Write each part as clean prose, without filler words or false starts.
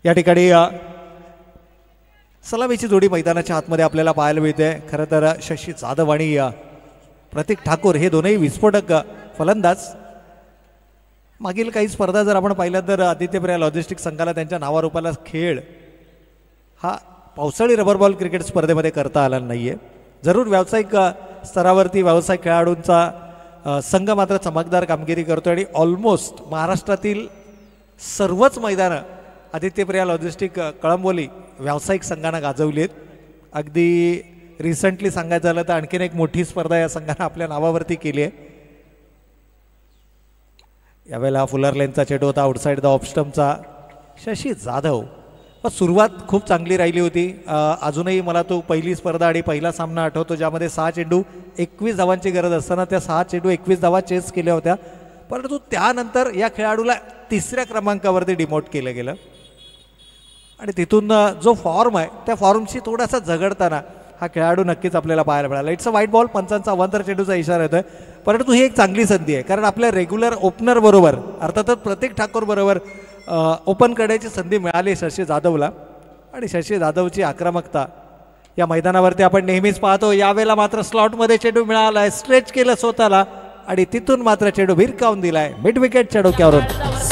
या ठिकाणी सलामीची जोडी मैदानाच्या आतमध्ये आपल्याला पाहायला मिळते. खरं तर शशी जाधव आणि प्रतीक ठाकूर हे दोनही विस्फोटक फलंदाज. मागील काही स्पर्धा जर आपण पाहिल्या तर आदित्यप्रिया लॉजिस्टिक्स संघाला त्यांच्या नावारूपाला खेळ हा पावसाळी रबर बॉल क्रिकेट स्पर्धेमध्ये करता आला नाहीये. जरूर व्यावसायिक स्तरावरती व्यावसायिक खेळाडूंचा संघ मात्र चमकदार कामगिरी करतो आणि ऑलमोस्ट महाराष्ट्रातील सर्वच मैदानं आदित्यप्रिया लॉजिस्टिक कळंबोली व्यावसायिक संघानं गाजवली आहेत. अगदी रिसेंटली सांगायचं झालं तर आणखीन एक मोठी स्पर्धा या संघानं आपल्या नावावरती केली आहे. यावेळेला फुलर लेनचा चेंडू होता आउटसाईड द ऑफस्टमचा. शशी जाधव सुरुवात खूप चांगली राहिली होती. अजूनही मला तो पहिली स्पर्धा आणि पहिला सामना आठवतो ज्यामध्ये 6 चेंडू 21 धावांची गरज असताना त्या 6 चेंडू 21 धावा चेस केल्या होत्या. परंतु त्यानंतर या खेळाडूला 3ऱ्या क्रमांकावरती डिमोट केलं गेलं आणि तिथून जो फॉर्म आहे त्या फॉर्मशी थोडासा झगडताना हा खेळाडू नक्कीच आपल्याला पाहायला मिळाला. It's a white ball. पंचांचा अवांतर चेंडूचा इशारा येतोय. परंतु ही एक चांगली संधी आहे कारण आपल्या रेग्युलर ओपनर बरोबर अर्थातच प्रतीक ठाकूर बरोबर ओपन करण्याची संधी मिळाली शशी जाधवला आणि शशी जाधवची आक्रमकता या मैदानावरती आपण नेहमीच पाहतो. यावेळेला मात्र स्लॉटमध्ये चेंडू मिळालाय. स्ट्रेच केलं स्वतःला आणि तिथून मात्र चेंडू भिरकावून दिलाय मिड विकेटच्या डोक्यावरून.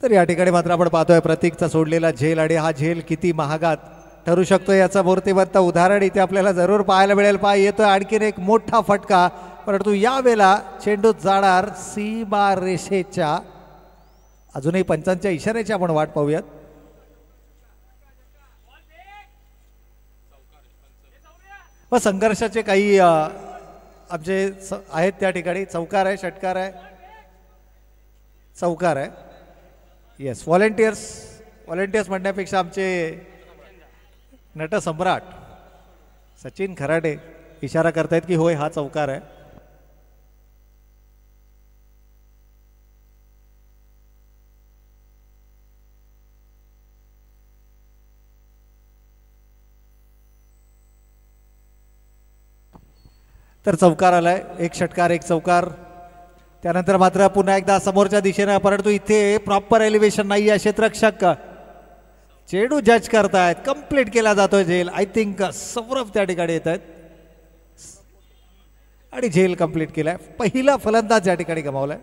तर या ठिकाणी मात्र आपण पाहतोय प्रतीकचा सोडलेला झेल आणि हा झेल किती महागात ठरू शकतो याचं मूर्तिमंत उदाहरण इथे आपल्याला जरूर पाहायला मिळेल. येतोय आणखीन एक मोठा फटका, परंतु यावेळेला चेंडू जाणार सीमा रेषेच्या. अजूनही पंचांच्या इशाऱ्याची आपण वाट पाहूयात. व संघर्षाचे काही आमचे आहेत त्या ठिकाणी. चौकार आहे, षटकार आहे, चौकार आहे. येस, व्हॉलेंटियर्स म्हणण्यापेक्षा आमचे नटसम्राट सचिन खराटे इशारा करतायत की होय हा चौकार आहे. तर चौकार आलाय, एक षटकार एक चौकार. त्यानंतर मात्र पुन्हा एकदा समोरच्या दिशेनं, परंतु इथे प्रॉपर एलिव्हेशन नाही आहे. क्षेत्ररक्षक चेंडू जज करतायत, कंप्लीट केला जातोय झेल. आय थिंक सौरभ त्या ठिकाणी येत आहेत आणि झेल कंप्लीट केलाय. पहिला फलंदाज या ठिकाणी गमावलाय.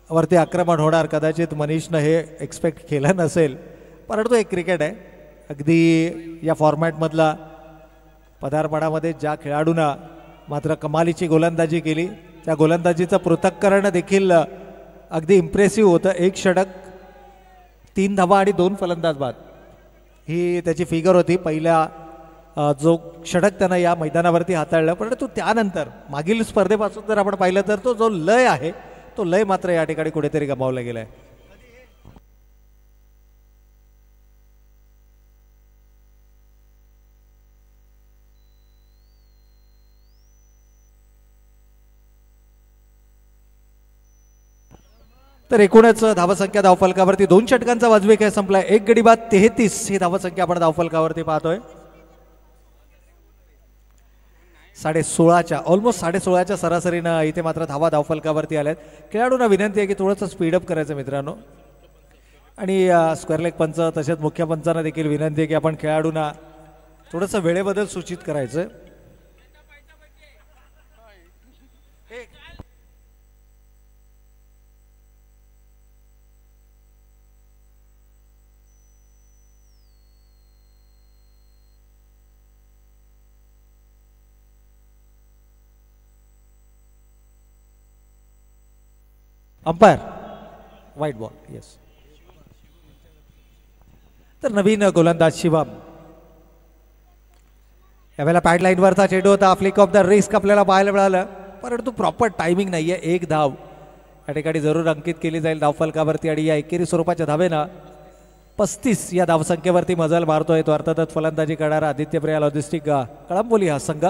वरती आक्रमण होणार कदाचित मनीषनं हे एक्सपेक्ट केलं नसेल, परंतु एक क्रिकेट आहे. अगदी या फॉर्मॅटमधला पदार्पणामध्ये ज्या खेळाडूंना मात्र कमालीची गोलंदाजी केली त्या गोलंदाजीचं पृथक्करण देखील अगदी इम्प्रेसिव्ह होतं. एक षटक, 3 धावा आणि 2 फलंदाज बाद ही त्याची फिगर होती. पहिल्या जो षटक त्यानं या मैदानावरती हाताळलं, परंतु त्यानंतर मागील स्पर्धेपासून जर आपण पाहिलं तर तो जो लय आहे तो लय मात्र या ठिकाणी कुठेतरी गमावला गेलाय. तर एकूणच धावसंख्या धावफलकावरती 2 षटकांचा वाजवी खेळ संपलाय. 1 गडी बाद 33 ही धावसंख्या आपण धावफलकावरती पाहतोय. 16.5च्या ऑलमोस्ट 16.5च्या सरासरीनं इथे मात्र धावा धावफलकावरती आल्यात. खेळाडूंना विनंती आहे की थोडंसं स्पीडअप करायचं मित्रांनो, आणि स्क्वेअर लेग पंच तसेच मुख्य पंचांना देखील विनंती आहे की आपण खेळाडूंना थोडंसं वेळेबद्दल सूचित करायचं. अंपायर वाईट बॉल. येस, तर नवीन गोलंदाज शिवम. यावेळेला पॅड लाईनवरचा चेंडू होता. फ्लिक ऑफ द रिस्क आपल्याला पाहायला मिळालं, परंतु प्रॉपर टायमिंग नाहीये. 1 धाव या ठिकाणी जरूर अंकित केली जाईल धावफलकावरती आणि या एकेरी स्वरूपाच्या धावेनं 35 या धावसंख्येवरती मजल मारतोय तो अर्थातच फलंदाजी करणारा आदित्यप्रिया लॉजिस्टिक कळंबोली हा संघ.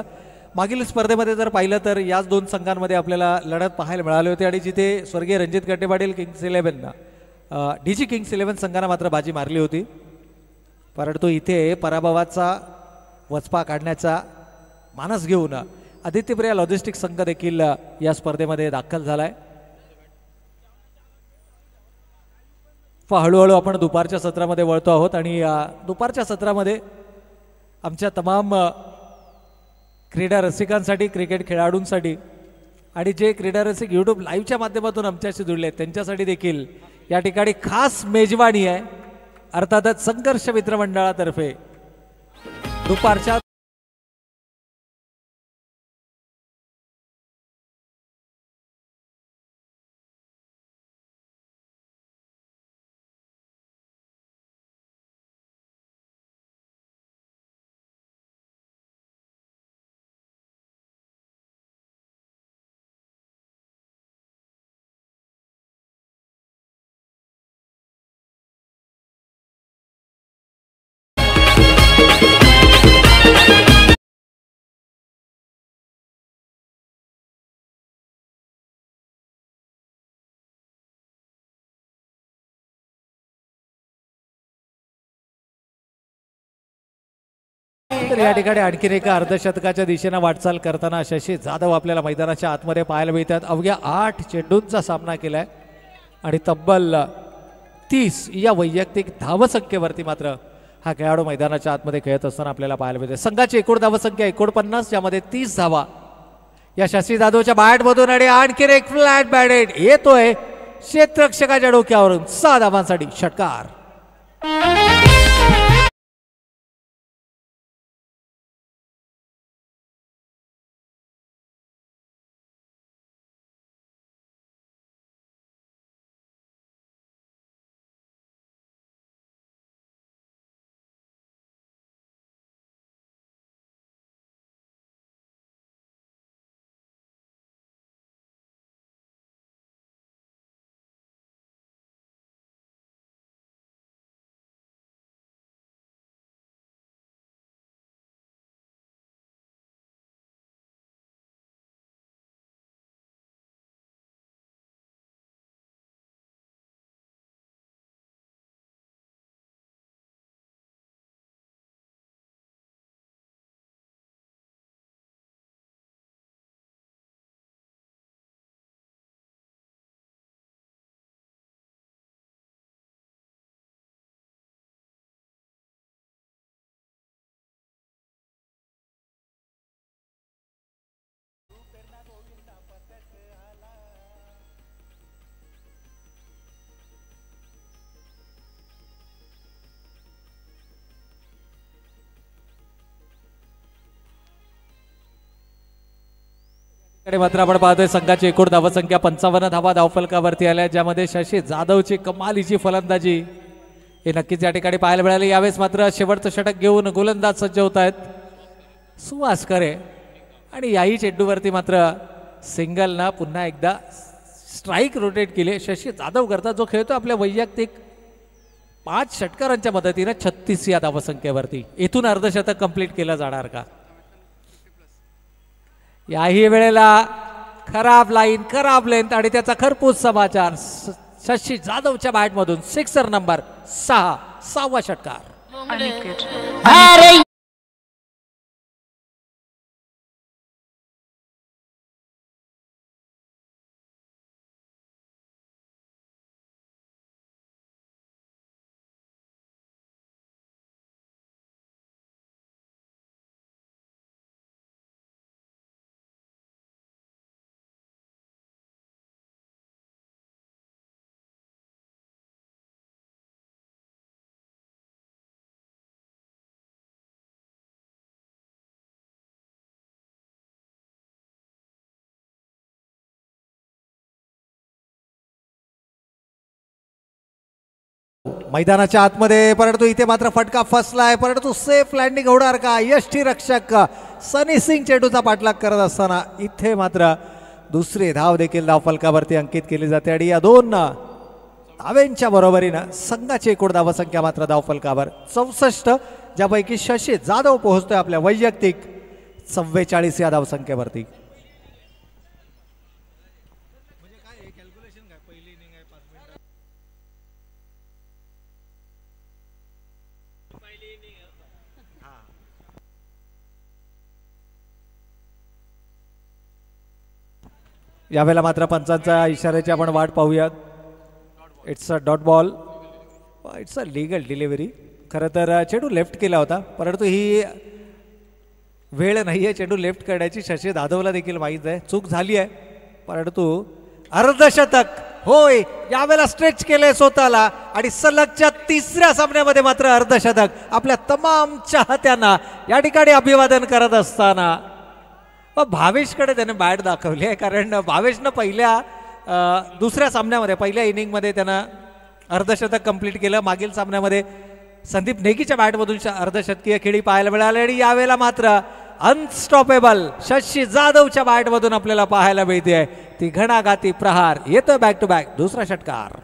मागील स्पर्धेमध्ये जर पाहिलं तर याच दोन संघांमध्ये आपल्याला लढत पाहायला मिळाली होती आणि जिथे स्वर्गीय रणजित गट्टे पाटील किंग्स 11 डीजी किंग्स 11 संघानं मात्र बाजी मारली होती. परंतु इथे पराभवाचा वचपा काढण्याचा मानस घेऊन आदित्यप्रिया लॉजिस्टिक संघ देखील या स्पर्धेमध्ये दाखल झालाय. हळूहळू आपण दुपारच्या सत्रामध्ये वळतो आहोत आणि दुपारच्या सत्रामध्ये आमच्या तमाम क्रीडा रसिकांसाठी क्रिकेट खेळाडूंसाठी आणि जे क्रीडा रसिक यूट्यूब लाईव्हच्या माध्यमातून आमच्याशी जुळले आहेत त्यांच्यासाठी देखील या ठिकाणी खास मेजवानी आहे. अर्थातच संघर्ष मित्रमंडळातर्फे दुपारच्या तर या ठिकाणी आणखीन एका अर्धशतकाच्या दिशेने वाटचाल करताना शशी जाधव आपल्याला मैदानाच्या आतमध्ये पाहायला मिळतात. अवघ्या 8 चेंडूंचा सामना केलाय आणि तब्बल 30 या वैयक्तिक धावसंख्येवरती मात्र हा खेळाडू मैदानाच्या आतमध्ये खेळत असताना आपल्याला पाहायला मिळते. संघाची एकूण धावसंख्या 49 ज्यामध्ये 30 धावा या शशी जाधवच्या बॅटमधून आणि आणखीन एक फ्लॅट बॅट येतोय क्षेत्ररक्षकाच्या डोक्यावरून 6 धावांसाठी षटकार. मात्र आपण पाहतोय संघाची एकूण धावसंख्या 55 धावा धावफलकावरती आल्या ज्यामध्ये शशी जाधवची कमालीची फलंदाजी हे नक्कीच या ठिकाणी पाहायला मिळाले. यावेळेस मात्र शेवटचं षटक घेऊन गोलंदाज सज्ज होत आहेत सुहास खरे आणि याही चेंडूवरती मात्र सिंगलना पुन्हा एकदा स्ट्राईक रोटेट केली शशी जाधव करता जो खेळतो आपल्या वैयक्तिक 5 षटकारांच्या मदतीने 36 या धावसंख्येवरती. इथून अर्धशतक कंप्लीट केलं जाणार का? याही वेळेला खराब लाईन खराब लेंथ आणि त्याचा खरपूस समाचार शशी जाधवच्या बॅटमधून सिक्सर नंबर 6 6वा षटकार. मैदानाच्या आतमध्ये परंतु इथे मात्र फटका फसलाय परंतु सेफ लँडिंग होणार का? यष्टी रक्षक सनी सिंग चेंडूचा पाठलाग करत असताना इथे मात्र दुसरी धाव देखील धावफलकावरती अंकित केली जाते आणि या दोन धाव्यांच्या बरोबरीनं संघाची एकूण धावसंख्या मात्र धावफलकावर 64, ज्यापैकी शशी जाधव पोहोचतोय आपल्या वैयक्तिक 44 या धावसंख्येवरती. यावेळेला मात्र पंचांच्या इशाऱ्याची आपण वाट पाहूयात. It's a dot ball, it's a legal delivery. खरं तर चेंडू लेफ्ट केला होता, परंतु ही वेळ नाही आहे चेंडू लेफ्ट करण्याची. शशी जाधवला देखील माहीत आहे चूक झाली आहे, परंतु अर्धशतक होय. यावेळेला स्ट्रेच केलंय स्वतःला आणि सलगच्या तिसऱ्या सामन्यामध्ये मात्र अर्धशतक. आपल्या तमाम चाहत्यांना या ठिकाणी अभिवादन करत असताना भावेशकडे त्याने बॅट दाखवली आहे, कारण भावेशनं दुसऱ्या सामन्यामध्ये पहिल्या इनिंगमध्ये त्यानं अर्धशतक कंप्लीट केलं. मागील सामन्यामध्ये संदीप नेगीच्या बॅटमधून अर्धशतकीय खेळी पाहायला मिळाली आणि यावेळेला मात्र अनस्टॉपेबल शशी जाधवच्या बॅटमधून आपल्याला पाहायला मिळते. ती घणाघाती प्रहार येतोय बॅक टू बॅक दुसरा षटकार.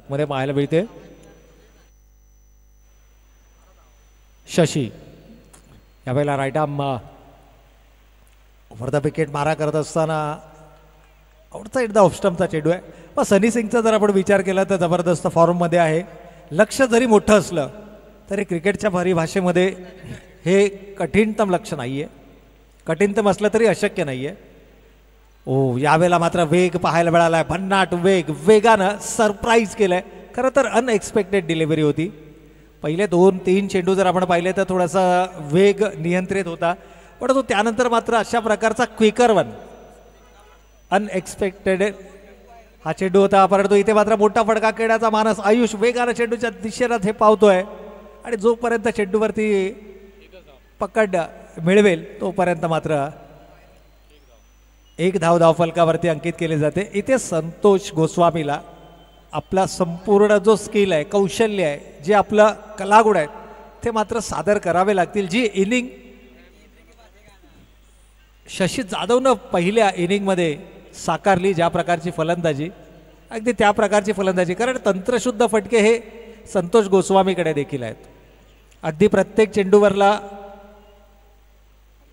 आतमध्ये पाहायला मिळते. शशी यावेळेला right arm over the wicket मारा करत असताना आउटसाइड द ऑफस्टम्पचा चेंडू आहे. पण सनी सिंगचा जर आपण विचार केला तर जबरदस्त फॉर्ममध्ये आहे. लक्ष जरी मोठं असलं तरी क्रिकेटच्या परिभाषेमध्ये हे कठीणतम लक्ष नाही आहे. कठीणतम असलं तरी अशक्य नाही आहे. ओ यावेळेला मात्र वेग पाहायला मिळाला आहे. भन्नाट वेग, वेगानं सरप्राईज केलं आहे. खरं तर अनएक्सपेक्टेड डिलिव्हरी होती. पहिले 2-3 चेंडू जर आपण पाहिले तर थोडासा वेग नियंत्रित होता, परंतु त्यानंतर मात्र अशा प्रकारचा क्विकर वन अनएक्सपेक्टेड हा चेंडू होता. परंतु इथे मात्र मोठा फटका खेळण्याचा मानस आयुष वेगानं चेंडूच्या दिशेनं हे पावतोय आणि जोपर्यंत चेंडूवरती पकड मिळवेल तोपर्यंत मात्र एक धाव फलकावरती अंकित केले जाते. इथे संतोष गोस्वामीला आपला संपूर्ण जो स्किल आहे, कौशल्य आहे, जे आपलं कलागुण आहेत ते मात्र सादर करावे लागतील. जी इनिंग शशी जाधवनं पहिल्या इनिंगमध्ये साकारली, ज्या प्रकारची फलंदाजी, अगदी त्या प्रकारची फलंदाजी, कारण तंत्रशुद्ध फटके हे संतोष गोस्वामीकडे देखील आहेत. अगदी प्रत्येक चेंडूवरला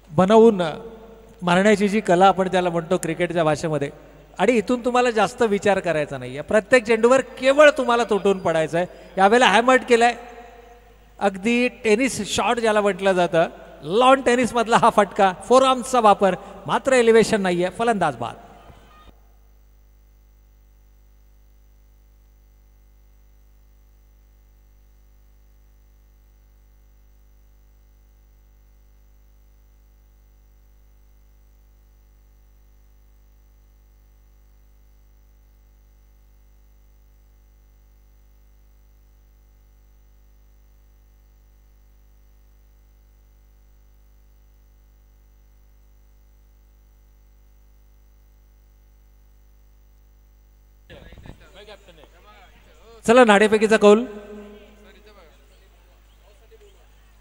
बनवून मारण्याची जी कला आपण त्याला म्हणतो क्रिकेटच्या भाषेमध्ये, आणि इथून तुम्हाला जास्त विचार करायचा नाही आहे. प्रत्येक चेंडूवर केवळ तुम्हाला तुटून पडायचं आहे. यावेळेला हॅमर्ड केलं आहे. अगदी टेनिस शॉट ज्याला म्हटलं जातं, लॉन टेनिसमधला हा फटका, फोर आर्म्सचा वापर, मात्र एलिव्हेशन नाही आहे. फलंदाज बाद. चला नाणेफेकीचा कौल,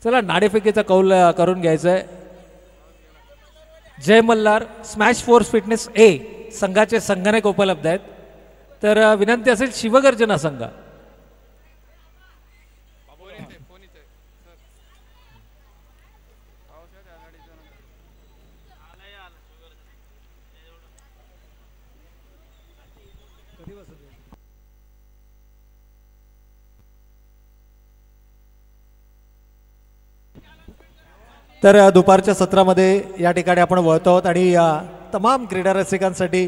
चला नाणेफेकीचा कौल करून घ्यायचा आहे. जय मल्हार स्मॅश फोर्स फिटनेस ए संघाचे संगणक उपलब्ध आहेत. तर विनंती असेल शिवगर्जना संघ. तर दुपारच्या सत्रामध्ये या ठिकाणी आपण वळतो आहोत आणि तमाम क्रीडा रसिकांसाठी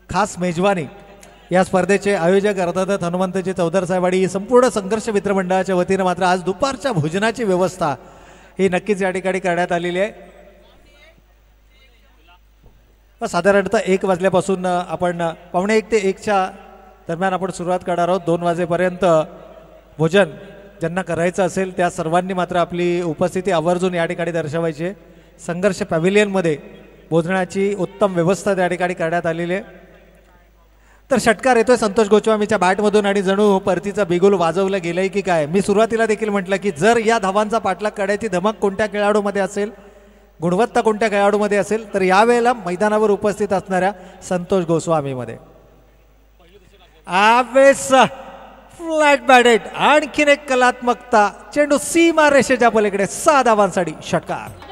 खास मेजवानी या स्पर्धेचे आयोजक अर्थातच हनुमंतजी चौधर साहेब आणि संपूर्ण संघर्ष मित्रमंडळाच्या वतीनं मात्र आज दुपारच्या भोजनाची व्यवस्था ही नक्कीच या ठिकाणी करण्यात आलेली आहे. साधारणतः 1 वाजल्यापासून आपण 1:45 ते 1च्या दरम्यान आपण सुरुवात करणार आहोत. 2 वाजेपर्यंत भोजन ज्यांना करायचं असेल त्या सर्वांनी मात्र आपली उपस्थिती आवर्जून या ठिकाणी दर्शवायची. संघर्ष पॅव्हिलियनमध्ये भोजनाची उत्तम व्यवस्था त्या ठिकाणी करण्यात आलेली आहे. तर षटकार येतोय संतोष गोस्वामीच्या बॅटमधून आणि जणू परतीचा बिगुल वाजवलं गेलंय की काय. मी सुरुवातीला देखील म्हटलं की जर या धावांचा पाठलाग करण्याची धमक कोणत्या खेळाडूमध्ये असेल, गुणवत्ता कोणत्या खेळाडूमध्ये असेल, तर यावेळेला मैदानावर उपस्थित असणाऱ्या संतोष गोस्वामीमध्ये आवेश फ्लॅट बॅटेड, आणखीन एक कलात्मकता, चेंडू सीमा रेषेच्या पलीकडे 6 धावांसाठी षटकार.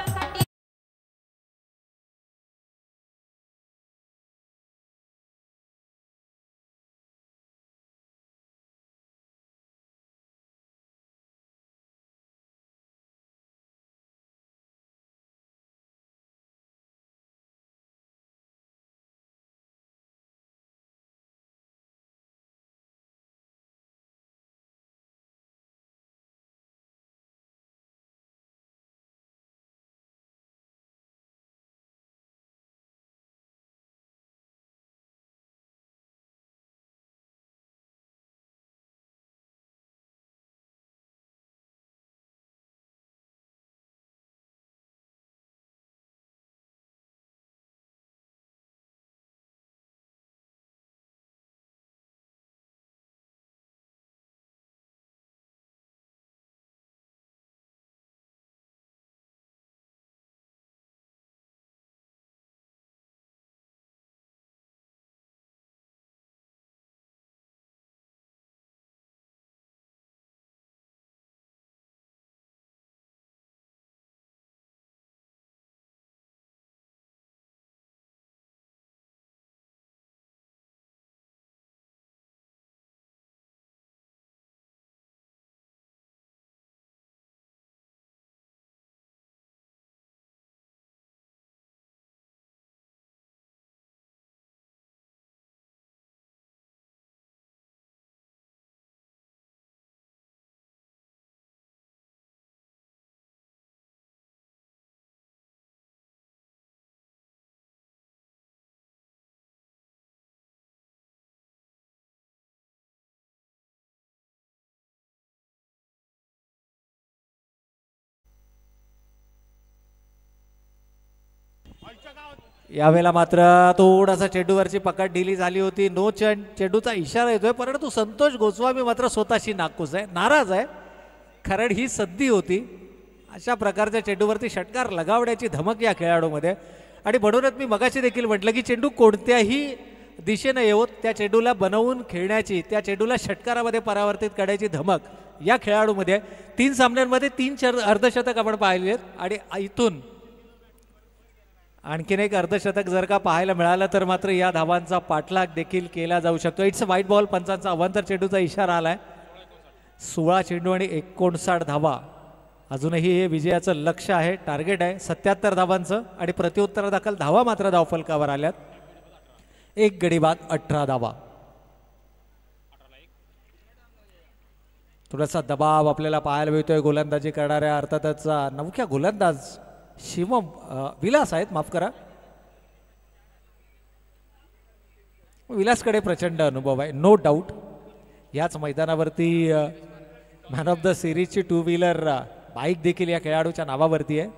यावेळेला मात्र थोडासा चेंडूवरची पकड ढिली झाली होती. नो चेंडूचा इशारा येतोय, परंतु संतोष गोस्वामी मात्र स्वतःशी नाखुश आहे, नाराज आहे, कारण ही संधी होती. अशा प्रकारच्या चेंडूवरती षटकार लगावण्याची धमक या खेळाडूमध्ये. आणि म्हणूनच मी मगाशी देखील म्हटलं की चेंडू कोणत्याही दिशेनं येऊत त्या चेंडूला बनवून खेळण्याची, त्या चेंडूला षटकारामध्ये परावर्तित करण्याची धमक या खेळाडूमध्ये. 3 सामन्यांमध्ये 3 अर्धशतक आपण पाहिले आहेत. आणि इथून आणखीन एक अर्धशतक जर का पाहायला मिळालं तर मात्र या धावांचा पाठलाग देखील केला जाऊ शकतो. It's a white ball. पंचांचा अवांतर चेंडूचा इशारा आलाय. 16 चेंडू आणि 59 धावा. अजूनही हे विजयाचं लक्ष आहे, टार्गेट आहे 77 धावांचं. आणि प्रत्युत्तर दाखल धावा मात्र धावफलकावर आल्यात. 1 गडी बाद 18 धावा. थोडासा दबाव आपल्याला पाहायला मिळतोय गोलंदाजी करणाऱ्या अर्थातच नवख्या गोलंदाज शिवम विलास आहेत, माफ करा. विलासकडे प्रचंड अनुभव आहे, नो डाऊट. याच मैदानावरती मॅन ऑफ द सिरीजची 2 व्हीलर बाईक देखील या खेळाडूच्या नावावरती आहे.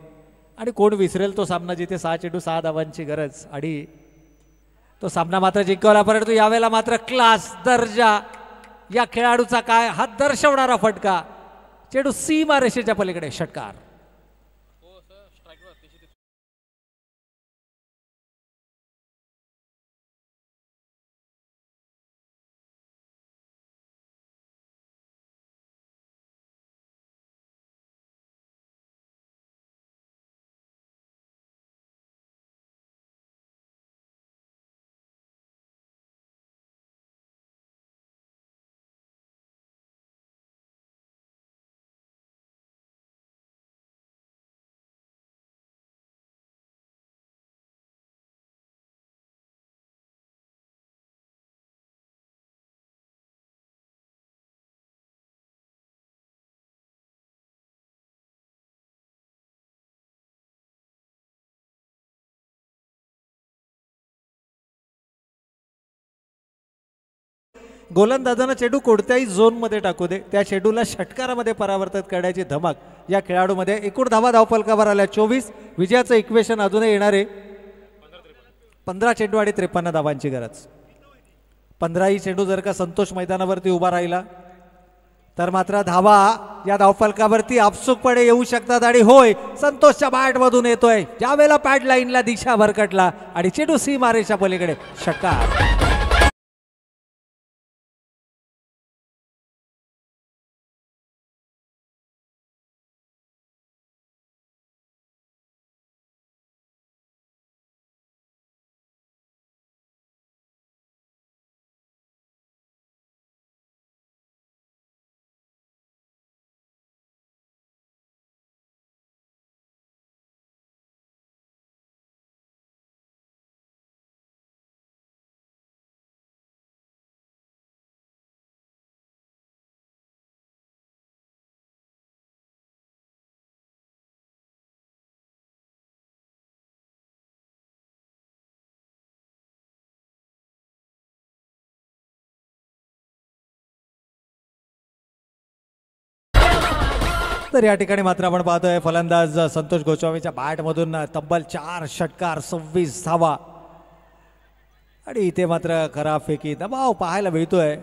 आणि कोण विसरेल तो सामना जिथे 6 चेंडू 6 धावांची गरज. आणि तो सामना मात्र जिंकवला, परंतु यावेळेला मात्र क्लास दर्जा या खेळाडूचा काय, हात दर्शवणारा फटका. चेंडू सीमा रेषेच्या पलीकडे, षटकार. गोलंदाजांना चेंडू कोणत्याही झोनमध्ये टाकू दे, त्या चेंडूला षटकारामध्ये परावर्तित करण्याची धमक या खेळाडूमध्ये. एकूण धावा धावफलकावर आल्या 24. विजयाचं इक्वेशन अजूनही येणारे 15 चेंडू आणि 53 धावांची गरज. 15ही चेंडू जर का संतोष मैदानावरती उभा राहिला तर मात्र धावा या धावफलकावरती आपसूकपणे येऊ शकतात. आणि होय, संतोषच्या बॅटमधून येतोय, ज्यावेळेला पॅड लाईनला दिशा भरकटला आणि चेंडू सीमारेषा पलीकडे, षटकार. तर या ठिकाणी मात्र आपण पाहतोय फलंदाज संतोष गोस्वामीच्या बॅटमधून तब्बल 4 षटकार 26 धावा. आणि इथे मात्र खराबपैकी दबाव पाहायला मिळतोय.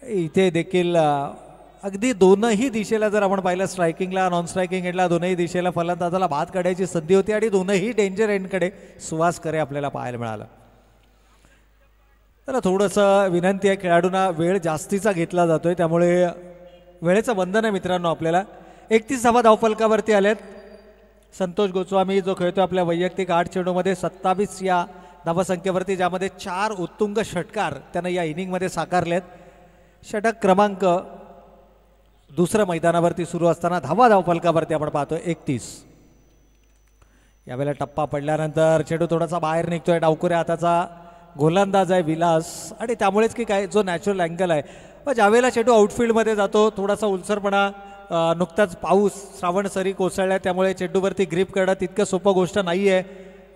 इथे देखील अगदी दोनही दिशेला जर आपण पाहिलं, स्ट्रायकिंगला नॉन स्ट्रायकिंग एंडला दोनही दिशेला फलंदाजाला बाद काढायची संधी होती. आणि दोनही डेंजर एंडकडे सुवास करे आपल्याला पाहायला मिळालं. तर थोडंसं विनंती आहे, खेळाडूंना वेळ जास्तीचा घेतला जातोय, त्यामुळे वेळेचं बंधन आहे मित्रांनो आपल्याला. 31 धावा धावफलकावरती आल्यात. संतोष गोस्वामी जो खेळतोय आपल्या वैयक्तिक 8 चेंडूमध्ये 27 या धावसंख्येवरती, ज्यामध्ये 4 उत्तुंग षटकार त्यानं या इनिंगमध्ये साकारलेत. षटक क्रमांक 2 मैदानावरती सुरू असताना धावा धावफलकावरती आपण पाहतोय 31. यावेळेला टप्पा पडल्यानंतर चेंडू थोडासा बाहेर निघतोय. डावकुऱ्या हाताचा गोलंदाज आहे विलास. आणि त्यामुळेच की काय, जो नॅचरल अँगल आहे, पण ज्यावेळेला चेंडू आउटफील्डमध्ये जातो थोडासा उलसरपणा, नुकताच पाऊस श्रावण सरी कोसळल्या, त्यामुळे चेंडूवरती ग्रीप करणं तितकं सोपं गोष्ट नाही आहे.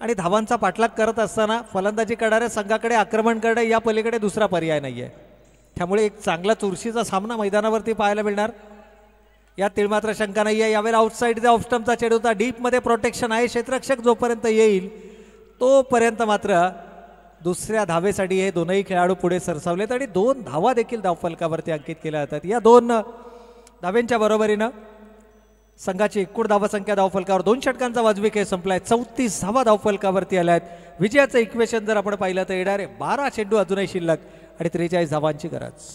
आणि धावांचा पाठलाग करत असताना फलंदाजी करणाऱ्या संघाकडे आक्रमण करणं या पलीकडे दुसरा पर्याय नाही आहे. त्यामुळे एक चांगला चुरशीचा सामना मैदानावरती पाहायला मिळणार. या तीळ मात्र शंका नाही आहे. यावेळेला आउटसाईड ऑफ स्टंपचा चेंडू होता. डीपमध्ये प्रोटेक्शन आहे. क्षेत्ररक्षक जोपर्यंत येईल तोपर्यंत मात्र दुसऱ्या धावेसाठी हे दोनही खेळाडू पुढे सरसावलेत आणि 2 धावा देखील धावफलकावरती अंकित केल्या जातात. या 2 धाव्यांच्या बरोबरीनं संघाची एकूण धावसंख्या धावफलकावर 2 षटकांचा वाजवी खेळ संपलाय. 34 धावा धावफलकावरती आल्या आहेत. विजयाचं इक्वेशन जर आपण पाहिलं तर येणारे 12 चेंडू अजूनही शिल्लक आणि 43 धावांची गरज.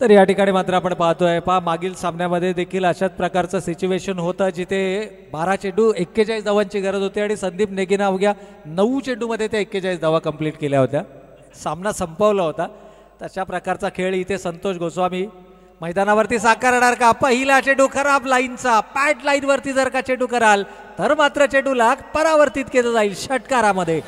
तर या ठिकाणी मात्र आपण पाहतोय मागील सामन्यामध्ये देखील अशाच प्रकारचं सिच्युएशन होतं जिथे 12 चेंडू 41 धावांची गरज होती आणि संदीप नेगीने अवघ्या 9 चेंडूमध्ये त्या 41 धावा कंप्लीट केल्या होत्या. सामना संपवला होता. तशा प्रकारचा खेळ इथे संतोष गोस्वामी मैदानावरती साकारणार का? पहिला चेंडू खराब लाईनचा. पॅड लाईनवरती जर का चेंडू कराल तर मात्र चेंडूला परावर्तित केलं जाईल षटकारामध्ये.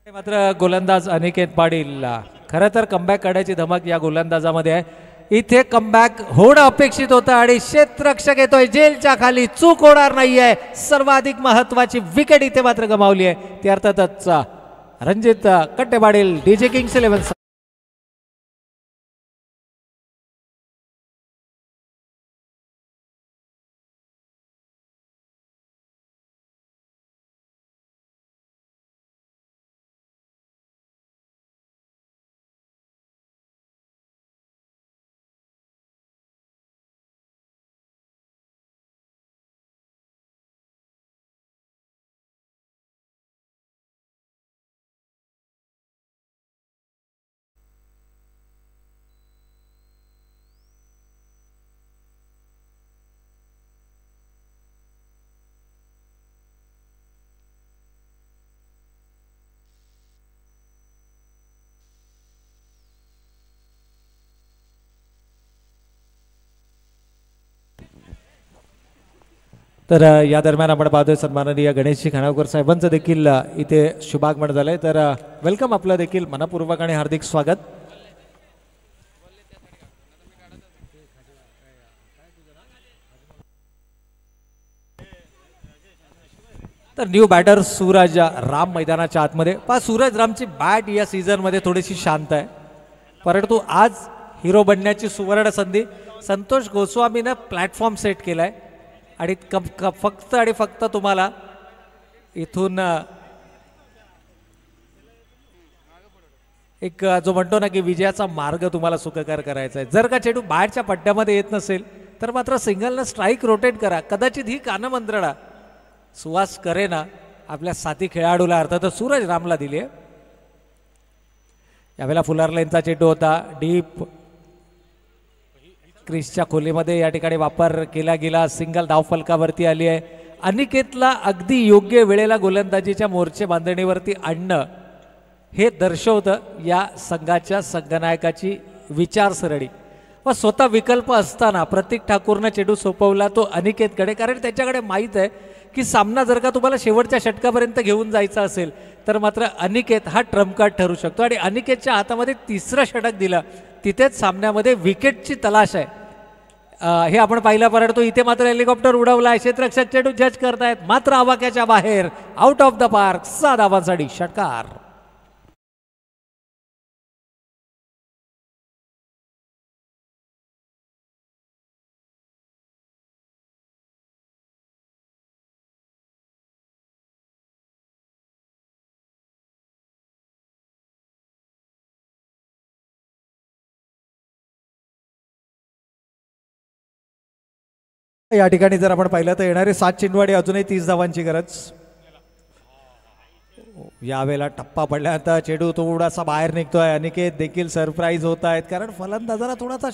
मात्र गोलंदाज अनिकेत पाटील खरं तर कमबॅक काढायची धमक या गोलंदाजामध्ये आहे. इथे कमबॅक होणं अपेक्षित होतं आणि क्षेत्ररक्षक येतोय जेलच्या खाली. चूक होणार नाहीये. सर्वाधिक महत्वाची विकेट इथे मात्र गमावली आहे ती अर्थातच रणजित कट्टे पाटील डीजे किंग्स 11. तर या दरम्यान आपण पाहतोय सन्माननीय गणेशजी खानावकर साहेबांचं देखील इथे शुभागमन झालंय. तर वेलकम आपलं देखील मनपूर्वक आणि हार्दिक स्वागत. तर न्यू बॅटर सूरज राम मैदानाच्या आतमध्ये सूरज रामची बॅट या सीझन मध्ये थोडीशी शांत आहे परंतु आज हिरो बनण्याची सुवर्ण संधी संतोष गोस्वामीने प्लॅटफॉर्म सेट केलाय आणि फक्त आणि फक्त तुम्हाला इथून एक जो म्हणतो ना की विजयाचा मार्ग तुम्हाला सुखकर करायचा आहे. जर का चेंडू बाहेरच्या पट्ट्यामध्ये येत नसेल तर मात्र सिंगलनं स्ट्राईक रोटेट करा. कदाचित ही कानमंत्रणा सुहास करेना आपल्या साथी खेळाडूला अर्थात सूरज रामला दिली आहे. यावेळेला फुलार लाईनचा चेंडू होता. डीप क्रिसच्या खोलीमध्ये या ठिकाणी वापर केला गेला. सिंगल धाव फलकावरती आली आहे. अनिकेतला अगदी योग्य वेळेला गोलंदाजीच्या मोर्चे बांधणीवरती आणणं हे दर्शवतं या संघाच्या संघनायकाची विचारसरणी. व स्वतः विकल्प असताना प्रतीक ठाकूरनं चेंडू सोपवला तो अनिकेतकडे कारण त्याच्याकडे माहीत आहे की सामना जर का तुम्हाला शेवटच्या षटकापर्यंत घेऊन जायचा असेल तर मात्र अनिकेत हा ट्रम्प कार्ड ठरू शकतो आणि अनिकेतच्या हातामध्ये तिसरं षटक दिलं तिथेच सामन्यामध्ये विकेटची तलाश आहे हे आपण पाहिलं. परंतु इथे मात्र हेलिकॉप्टर उडवलाय. क्षेत्ररक्षक चेंडू जज करतायत मात्र आवाक्याच्या बाहेर आउट ऑफ द पार्क. 6 धावांसाठी षटकार. या ठिकाणी जर आपण पाहिलं तर येणारे 7 चेंडूवाडी अजूनही 30 धावांची गरज. यावेळेला टप्पा पडल्यानंतर चेंडू थोडासा बाहेर निघतोय. अनिकेत देखील सरप्राईज होत आहेत कारण फलंदाजाला थोडासा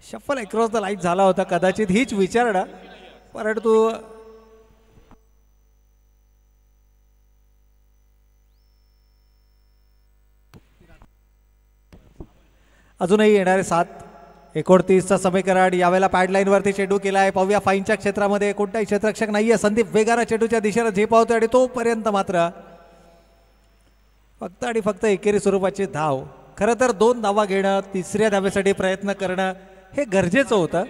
शफल अक्रॉस द लाईट झाला होता. कदाचित हीच विचारणा, परंतु अजूनही येणारे 7:29चा समीकरण. यावेळेला पॅडलाईनवरती चेंडू केला आहे. पाहूया फाईनच्या क्षेत्रामध्ये कोणताही क्षेत्ररक्षक नाहीये. संदीप वेगारा चेंडूच्या दिशेने झेपावतोय आणि तोपर्यंत मात्र फक्त आणि फक्त एकेरी स्वरूपाची धाव. खरं तर 2 धावा घेणं, तिसऱ्या धावेसाठी प्रयत्न करणं हे गरजेचं होतं.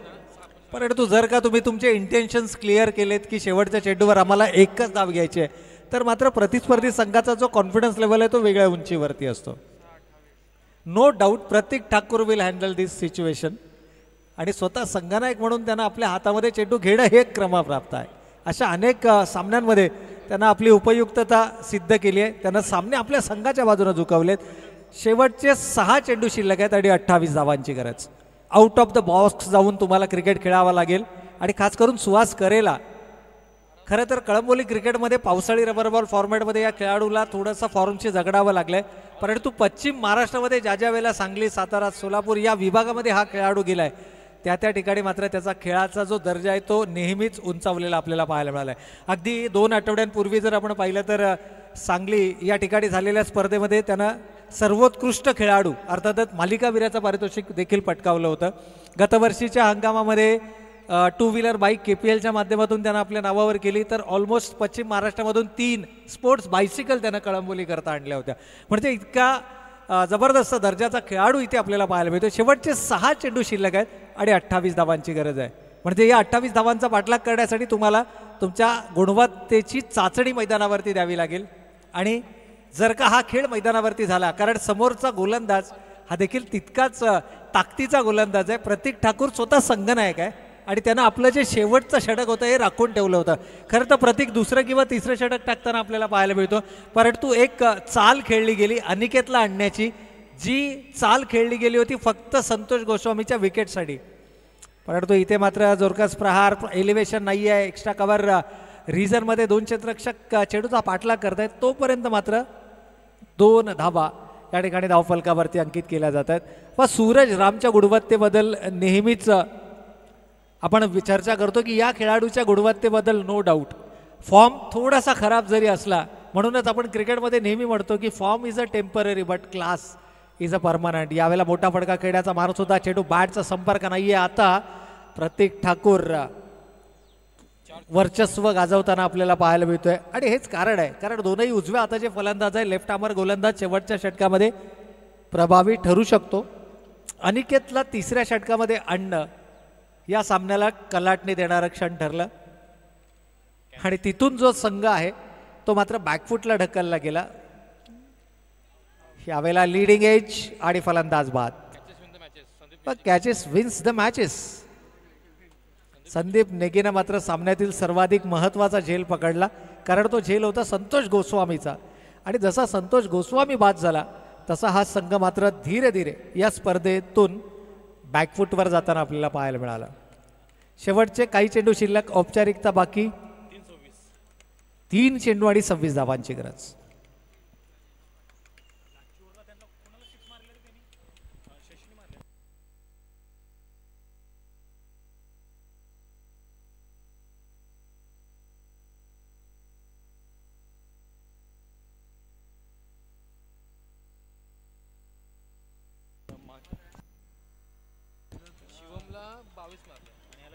परंतु जर का तुम्ही तुमचे इंटेन्शन्स क्लिअर केलेत की शेवटच्या चेंडूवर आम्हाला एकच धाव घ्यायची आहे, तर मात्र प्रतिस्पर्धी संघाचा जो कॉन्फिडन्स लेवल आहे तो वेगळ्या उंचीवरती असतो. No doubt Prateek Thakur will handle this situation आणि स्वतः संघनायक म्हणून त्यांना आपल्या हातामध्ये चेंडू घेणं हे क्रमप्राप्त आहे. अशा अनेक सामन्यांमध्ये त्यांना आपली उपयुक्तता सिद्ध केली आहे. त्यांना सामने आपल्या संघाच्या बाजूने झुकवलेत. शेवटचे 6 चेंडू शिल्लक आहेत आणि 28 धावांची गरज. आउट ऑफ द बॉक्स जाऊन तुम्हाला क्रिकेट खेळावं लागेल आणि खास करून सुहास करेला. खरं तर कळंबोली क्रिकेटमध्ये पावसाळी रबर बॉल फॉर्मॅटमध्ये या खेळाडूला थोडंसं फॉर्मशी झगडावं लागलंय. परंतु पश्चिम महाराष्ट्रामध्ये ज्या ज्या वेळेला सांगली, सातारा, सोलापूर या विभागामध्ये हा खेळाडू गेलाय त्या ठिकाणी मात्र त्याचा खेळाचा जो दर्जा आहे तो नेहमीच उंचावलेला आपल्याला पाहायला मिळाला आहे. अगदी 2 आठवड्यांपूर्वी जर आपण पाहिलं तर सांगली या ठिकाणी झालेल्या स्पर्धेमध्ये त्यानं सर्वोत्कृष्ट खेळाडू अर्थातच मालिकावीराचं पारितोषिक देखील पटकावलं होतं. गतवर्षीच्या हंगामामध्ये 2 व्हीलर बाईक KPLच्या माध्यमातून त्यानं आपल्या नावावर केली. तर ऑलमोस्ट पश्चिम महाराष्ट्रामधून 3 स्पोर्ट्स बायसिकल त्यानं कळंबोली करता आणल्या होत्या. म्हणजे इतका जबरदस्त दर्जाचा खेळाडू इथे आपल्याला पाहायला मिळतो. शेवटचे 6 चेंडू शिल्लक आहेत आणि 28 धावांची गरज आहे. म्हणजे या 28 धावांचा पाठलाग करण्यासाठी तुम्हाला तुमच्या गुणवत्तेची चाचणी मैदानावरती द्यावी लागेल. आणि जर का हा खेळ मैदानावरती झाला, कारण समोरचा गोलंदाज हा देखील तितकाच ताकदीचा गोलंदाज आहे. प्रतीक ठाकूर स्वतः संघनायक आहे आणि त्यानं आपलं जे शेवटचं षटक होतं हे राखून ठेवलं होतं. खरं तर प्रतीक दुसरं किंवा तिसरं षटक टाकताना आपल्याला पाहायला मिळतो. परंतु एक चाल खेळली गेली अनिकेतला आणण्याची, जी चाल खेळली गेली होती फक्त संतोष गोस्वामीच्या विकेटसाठी. परंतु इथे मात्र जोरकस प्रहार, एलिव्हेशन नाही आहे. एक्स्ट्रा कव्हर रिझनमध्ये 2 क्षेत्ररक्षक चेंडूचा पाठलाग करत आहेत. तोपर्यंत मात्र 2 धावा या ठिकाणी धावफलकावरती अंकित केल्या जात आहेत. व सूरज रामच्या गुणवत्तेबद्दल नेहमीच आपण चर्चा करतो की या खेळाडूच्या गुणवत्तेबद्दल नो डाऊट फॉर्म थोडासा खराब जरी असला, म्हणूनच आपण क्रिकेटमध्ये नेहमी म्हणतो की form is a temporary but class is a permanent. यावेळेला मोठा फटका खेळण्याचा माणूस होता. चेंडू बॅटचा संपर्क नाहीये. आता प्रतीक ठाकूर वर्चस्व गाजवताना आपल्याला पाहायला मिळतोय आणि हेच कारण आहे, कारण दोनही उजव्या हाताचे फलंदाज आहे. लेफ्ट आर्मर गोलंदाज शेवटच्या षटकामध्ये प्रभावी ठरू शकतो. अनिकेतला तिसऱ्या षटकामध्ये आणणं या सामन्याला कलाटणी देणारं क्षण ठरलं आणि तिथून जो संघ आहे तो मात्र बॅकफुटला ढकलला गेला. यावेळेला लीडिंग एज आणि फलंदाज बाद. Catches wins the matches. Sandeep नेगीनं मात्र सामन्यातील सर्वाधिक महत्त्वाचा झेल पकडला, कारण तो झेल होता संतोष गोस्वामीचा. आणि जसा संतोष गोस्वामी बाद झाला तसा हा संघ मात्र धीरे धीरे या स्पर्धेतून बॅकफुटवर जाताना आपल्याला पाहायला मिळालं. शेवटचे काही चेंडू शिल्लक, औपचारिकता बाकी. 3 चेंडू आणि 26 धावांची गरज.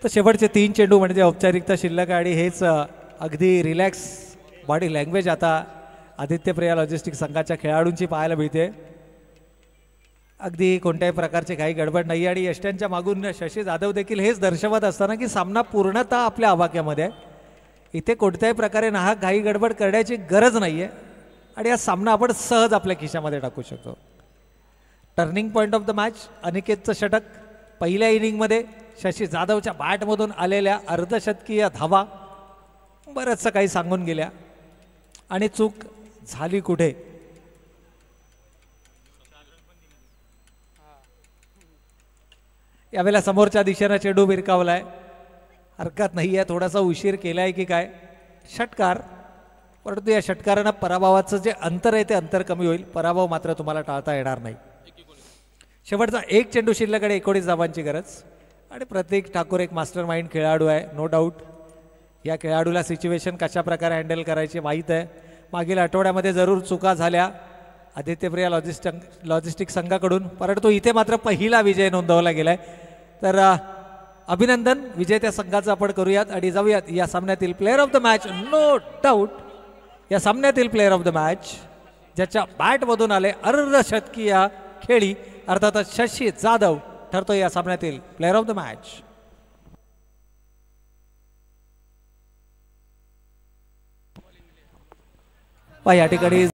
तर शेवटचे 3 चेंडू म्हणजे औपचारिकता शिल्लक आणि हेच अगदी रिलॅक्स बॉडी लँग्वेज आता आदित्य प्रिया लॉजिस्टिक संघाच्या खेळाडूंची पाहायला मिळते. अगदी कोणत्याही प्रकारची काही गडबड नाही आणि यष्ट्यांच्या मागून शशी जाधव देखील हेच दर्शवत असताना की सामना पूर्णतः आपल्या आवाक्यामध्ये आहे. इथे कोणत्याही प्रकारे नाहक घाई गडबड करण्याची गरज नाही आहे आणि हा सामना आपण सहज आपल्या खिशामध्ये टाकू शकतो. Turning point of the match अनिकेतचं षटक. पहिल्या इनिंगमध्ये शशी जाधवच्या बॅटमधून आलेल्या अर्धशतकीय धावा बरंचसं काही सांगून गेल्या आणि चूक झाली कुठे. यावेळेला समोरच्या दिशेनं चेंडू भिरकावलाय. हरकत नाही आहे, थोडासा उशीर केलाय की काय. षटकार, परंतु या षटकारानं पराभवाचं जे अंतर आहे ते अंतर कमी होईल. पराभव मात्र तुम्हाला टाळता येणार नाही. शेवटचा एक चेंडू शिल्लकडे 19 धावांची गरज आणि प्रतीक ठाकूर एक मास्टर माइंड खेळाडू आहे, नो डाऊट. या खेळाडूला सिच्युएशन कशा प्रकारे हँडल करायची माहीत आहे. मागील आठवड्यामध्ये जरूर चुका झाल्या आदित्यप्रिया लॉजिस्टिक संघाकडून, परंतु इथे मात्र पहिला विजय नोंदवला गेलाय. तर अभिनंदन विजेत्या संघाचं आपण करूयात आणि जाऊयात या सामन्यातील player of the match. No doubt या सामन्यातील प्लेअर ऑफ द मॅच ज्याच्या बॅटमधून आले अर्धशतकीय खेळी अर्थातच शशी जाधव ठरतो या सामन्यातील प्लेअर ऑफ द मॅच. या ठिकाणी